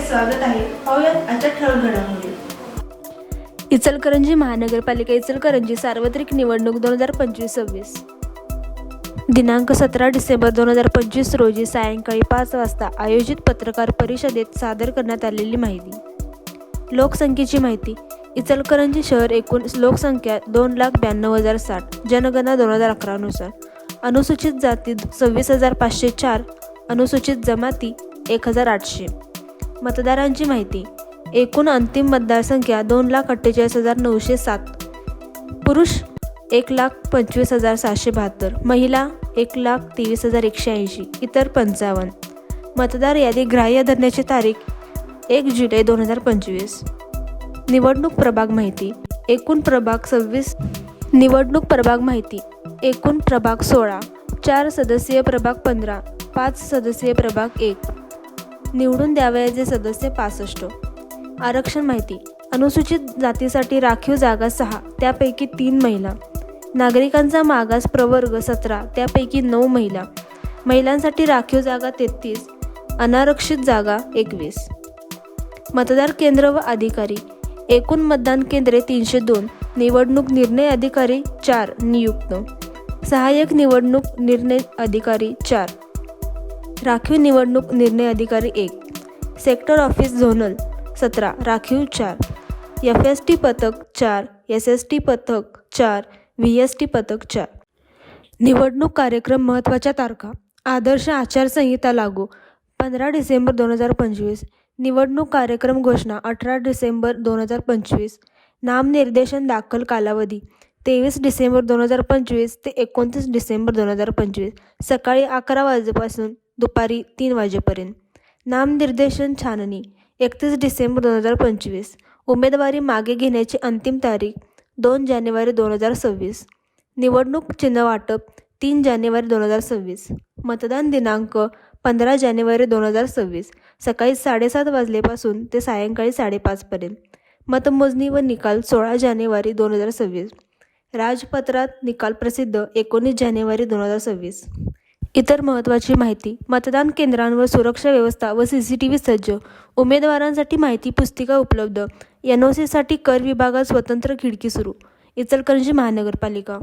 स्वागत आहे. पाहूयात आजच्या ठळक घडामोडी. इचलकरंजी महानगरपालिका इचलकरंजी सार्वत्रिक निवडणूक 2025-26 दिनांक 17 डिसेंबर 2025 रोजी सायंकाळी 5 वाजता आयोजित पत्रकार परिषदेत सादर करण्यात आलेली माहिती. लोकसंख्येची माहिती. इचलकरंजी शहर एकूण लोकसंख्या 2,92,060, जनगणना 2011 नुसार. अनुसूचित जाती 26,504, अनुसूचित जमाती 1,800. मतदारांची माहिती. एकूण अंतिम मतदारसंख्या 2,48,907, पुरुष 1,25,772, महिला 1,23,180, इतर 55. मतदार यादी ग्राह्य धरण्याची तारीख 1 जुलै 2025. निवडणूक प्रभाग माहिती. एकूण प्रभाग 26. निवडणूक प्रभाग माहिती. एकूण प्रभाग 16, 4 सदस्यीय प्रभाग 15, 5 सदस्यीय प्रभाग 1. निवडून द्यावयाचे सदस्य 65. आरक्षण माहिती. अनुसूचित जातीसाठी राखीव जागा 6, त्यापैकी 3 महिला. नागरिकांचा मागास प्रवर्ग 17, त्यापैकी 9 महिला. महिलांसाठी राखीव जागा 33, अनारक्षित जागा 21. मतदार केंद्र व अधिकारी. एकूण मतदान केंद्रे 302. निवडणूक निर्णय अधिकारी 4 नियुक्त. सहाय्यक निवडणूक निर्णय अधिकारी 4. राखीव निवडणूक निर्णय अधिकारी 1. सेक्टर ऑफिस झोनल 17, राखीव 4. FST पथक 4, SST पथक 4, VST पथक 4. निवडणूक कार्यक्रम महत्त्वाच्या तारखा. आदर्श आचारसंहिता लागू 15 डिसेंबर 2025. निवडणूक कार्यक्रम घोषणा 18 डिसेंबर 2025. नामनिर्देशन दाखल कालावधी 23 डिसेंबर 2025 ते 29 डिसेंबर 2025, सकाळी 11 वाजेपासून दुपारी 3 वाजेपर्यंत. नामनिर्देशन छाननी 31 डिसेंबर 2025. उमेदवारी मागे घेण्याची अंतिम तारीख 2 जानेवारी 2026. निवडणूक चिन्ह वाटप 3 जानेवारी 2026. मतदान दिनांक 15 जानेवारी 2026, सकाळी 7:30 वाजल्यापासून ते सायंकाळी 5:30 पर्यंत. मतमोजणी व निकाल 16 जानेवारी 2026. राजपत्रात निकाल प्रसिद्ध 19 जानेवारी 2026. इतर महत्त्वाची माहिती. मतदान केंद्रांवर सुरक्षा व्यवस्था व CCTV सज्ज. उमेदवारांसाठी माहिती पुस्तिका उपलब्ध. NOC साठी कर विभागात स्वतंत्र खिडकी सुरू. इचलकरंजी महानगरपालिका.